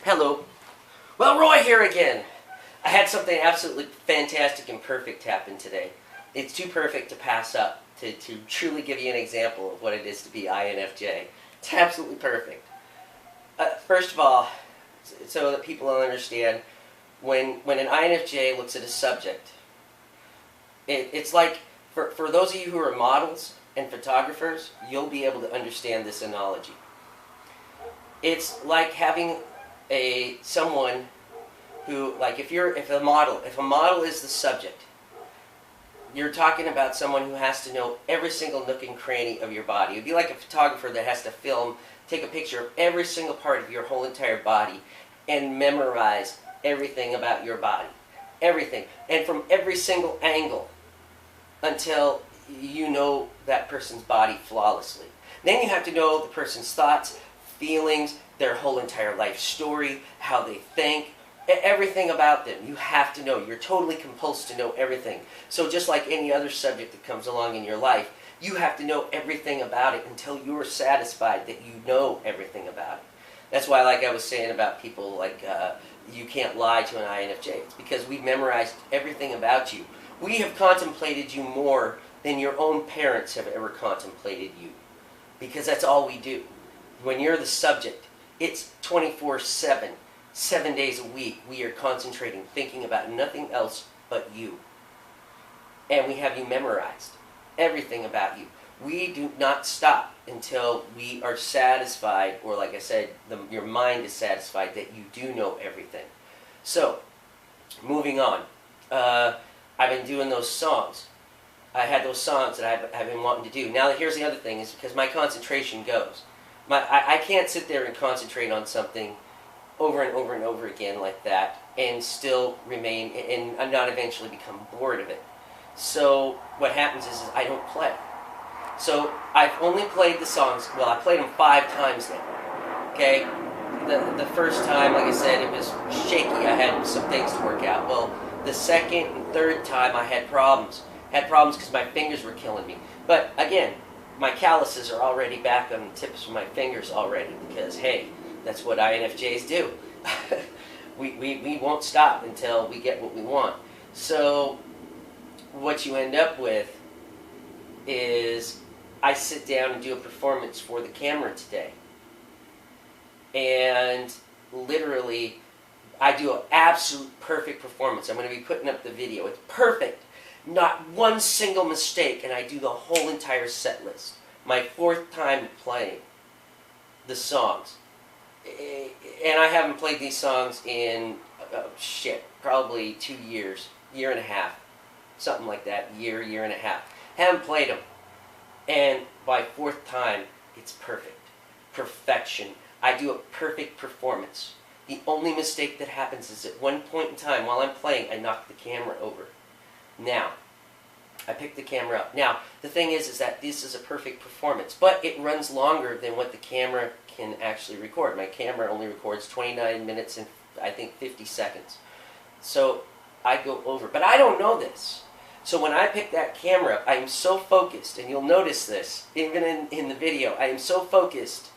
Hello. Well, Roy here again. I had something absolutely fantastic and perfect happen today. It's too perfect to pass up, to truly give you an example of what it is to be INFJ. It's absolutely perfect. First of all, so that people will understand, when an INFJ looks at a subject, it's like, for those of you who are models and photographers, you'll be able to understand this analogy. It's like having someone who, like, if a model is the subject, you're talking about someone who has to know every single nook and cranny of your body. It'd be like a photographer that has to take a picture of every single part of your whole entire body and memorize everything about your body. Everything. And from every single angle until you know that person's body flawlessly. Then you have to know the person's thoughts, feelings, their whole entire life story, how they think, everything about them. You have to know. You're totally compulsed to know everything. So just like any other subject that comes along in your life, you have to know everything about it until you're satisfied that you know everything about it. That's why, like I was saying about people, like, you can't lie to an INFJ. It's because we've memorized everything about you. We have contemplated you more than your own parents have ever contemplated you. Because that's all we do. When you're the subject, it's 24/7, 7 days a week. We are concentrating, thinking about nothing else but you. And we have you memorized. Everything about you. We do not stop until we are satisfied, or like I said, your mind is satisfied that you do know everything. So, moving on. I've been doing those songs. I had those songs that I've been wanting to do. Now, here's the other thing, is because my concentration goes. I can't sit there and concentrate on something over and over and over again like that and still remain, and not eventually become bored of it. So what happens is I don't play. So I've only played the songs, well, I played them 5 times now, okay? The first time, like I said, it was shaky. I had some things to work out. Well, the second and third time I had problems. Had problems because my fingers were killing me. But again, my calluses are already back on the tips of my fingers already because, hey, that's what INFJs do. we won't stop until we get what we want. So what you end up with is I sit down and do a performance for the camera today. And literally, I do an absolute perfect performance. I'm going to be putting up the video. It's perfect. Not one single mistake, and I do the whole entire set list. My 4th time playing the songs. And I haven't played these songs in, probably 2 years, year and a half. Something like that, year and a half. Haven't played them. And by 4th time, it's perfect. Perfection. I do a perfect performance. The only mistake that happens is at one point in time, while I'm playing, I knock the camera over. Now, I pick the camera up. Now, the thing is that this is a perfect performance, but it runs longer than what the camera can actually record. My camera only records 29 minutes and, I think, 50 seconds. So, I go over. But I don't know this. So when I pick that camera up, I am so focused, and you'll notice this, even in the video, I am so focused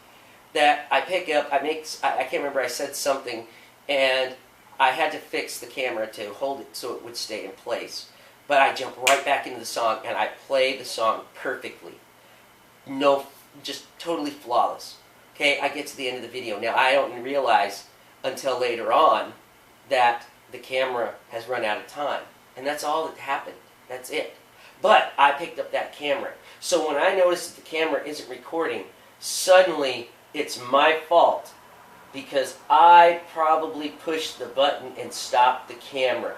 that I pick up, I can't remember, I said something, and I had to fix the camera to hold it so it would stay in place. But I jump right back into the song, and I play the song perfectly. No, just totally flawless. Okay, I get to the end of the video. Now, I don't realize until later on that the camera has run out of time. And that's all that happened. That's it. But I picked up that camera. So when I notice that the camera isn't recording, suddenly it's my fault because I probably pushed the button and stopped the camera.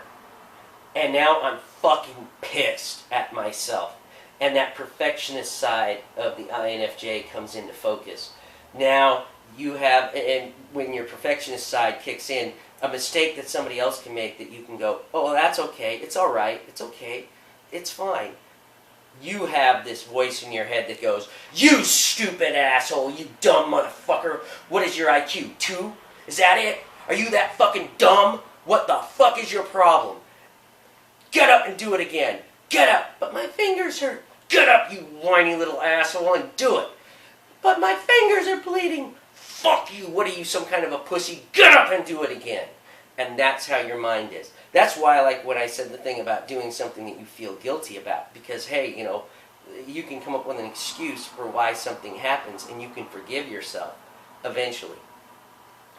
And now I'm fucking pissed at myself. And that perfectionist side of the INFJ comes into focus. Now you have, and when your perfectionist side kicks in, a mistake that somebody else can make that you can go, oh, that's okay, it's alright, it's okay, it's fine. You have this voice in your head that goes, you stupid asshole, you dumb motherfucker, what is your IQ, 2? Is that it? Are you that fucking dumb? What the fuck is your problem? Get up and do it again. Get up. But my fingers hurt. Get up, you whiny little asshole, and do it. But my fingers are bleeding. fuck you, what are you, some kind of a pussy? Get up and do it again. And that's how your mind is. That's why I like when I said the thing about doing something that you feel guilty about. Because, hey, you know, you can come up with an excuse for why something happens and you can forgive yourself eventually.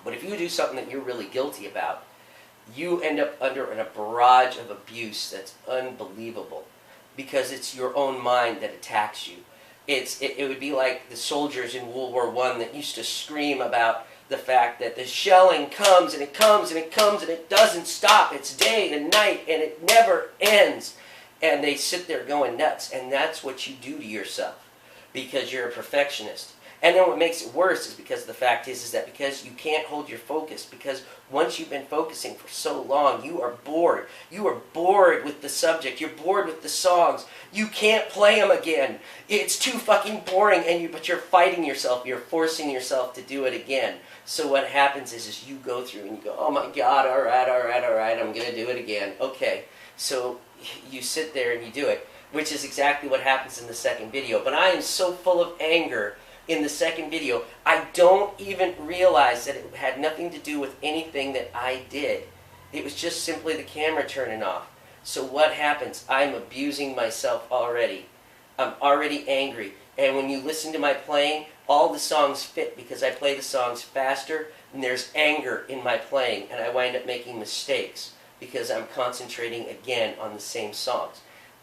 But if you do something that you're really guilty about, you end up under a barrage of abuse that's unbelievable. Because it's your own mind that attacks you. It would be like the soldiers in World War I that used to scream about the fact that the shelling comes and it comes and it comes and it doesn't stop. It's day and night and it never ends. And they sit there going nuts. And that's what you do to yourself because you're a perfectionist. And then what makes it worse is because the fact is that because you can't hold your focus, because once you've been focusing for so long, you are bored. You are bored with the subject. You're bored with the songs. You can't play them again. It's too fucking boring, but you're fighting yourself. You're forcing yourself to do it again. So what happens is you go through and you go, oh my God, all right, I'm going to do it again. Okay, so you sit there and you do it, which is exactly what happens in the second video. But I am so full of anger in the second video, I don't even realize that it had nothing to do with anything that I did. It was just simply the camera turning off. So what happens? I'm abusing myself already. I'm already angry. And when you listen to my playing, all the songs fit because I play the songs faster and there's anger in my playing and I wind up making mistakes because I'm concentrating again on the same songs.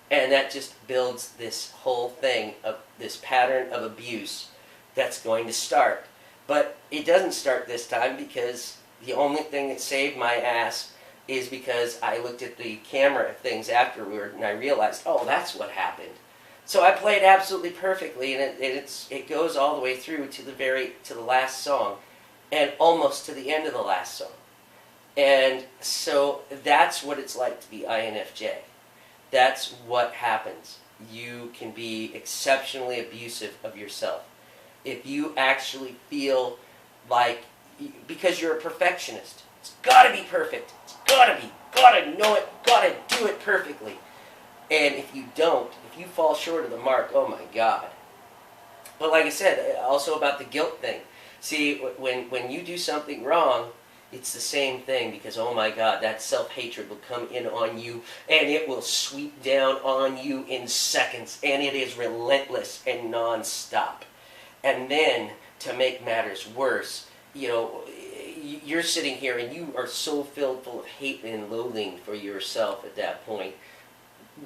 And that just builds this whole thing of this pattern of abuse that's going to start. But it doesn't start this time because the only thing that saved my ass is because I looked at the camera things afterward and I realized, oh, that's what happened. So I played absolutely perfectly, and it goes all the way through to the last song, and almost to the end of the last song. And so that's what it's like to be INFJ. That's what happens. You can be exceptionally abusive of yourself. If you actually feel like, because you're a perfectionist, it's got to be perfect, it's got to know it, got to do it perfectly. And if you don't, if you fall short of the mark, oh my God. But like I said, also about the guilt thing. See, when you do something wrong, it's the same thing because, oh my God, that self-hatred will come in on you and it will sweep down on you in seconds. And it is relentless and non-stop. And then, to make matters worse, you know, you're sitting here and you are so filled full of hate and loathing for yourself at that point.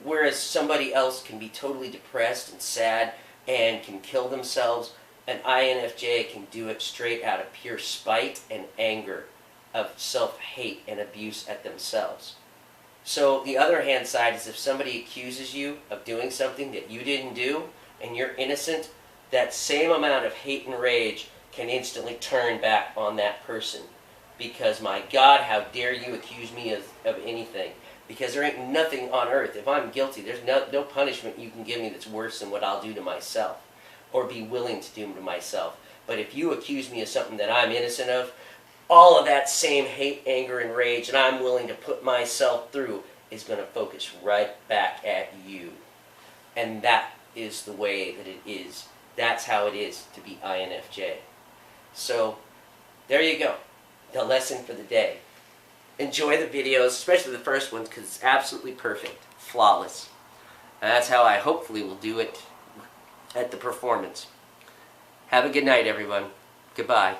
Whereas somebody else can be totally depressed and sad and can kill themselves, an INFJ can do it straight out of pure spite and anger of self-hate and abuse at themselves. So the other hand side is if somebody accuses you of doing something that you didn't do and you're innocent, that same amount of hate and rage can instantly turn back on that person. Because, my God, how dare you accuse me of anything. Because there ain't nothing on earth. If I'm guilty, there's no punishment you can give me that's worse than what I'll do to myself. Or be willing to do to myself. But if you accuse me of something that I'm innocent of, all of that same hate, anger, and rage that I'm willing to put myself through is going to focus right back at you. And that is the way that it is. That's how it is to be INFJ. So, there you go. The lesson for the day. Enjoy the videos, especially the first ones, because it's absolutely perfect. Flawless. And that's how I hopefully will do it at the performance. Have a good night, everyone. Goodbye.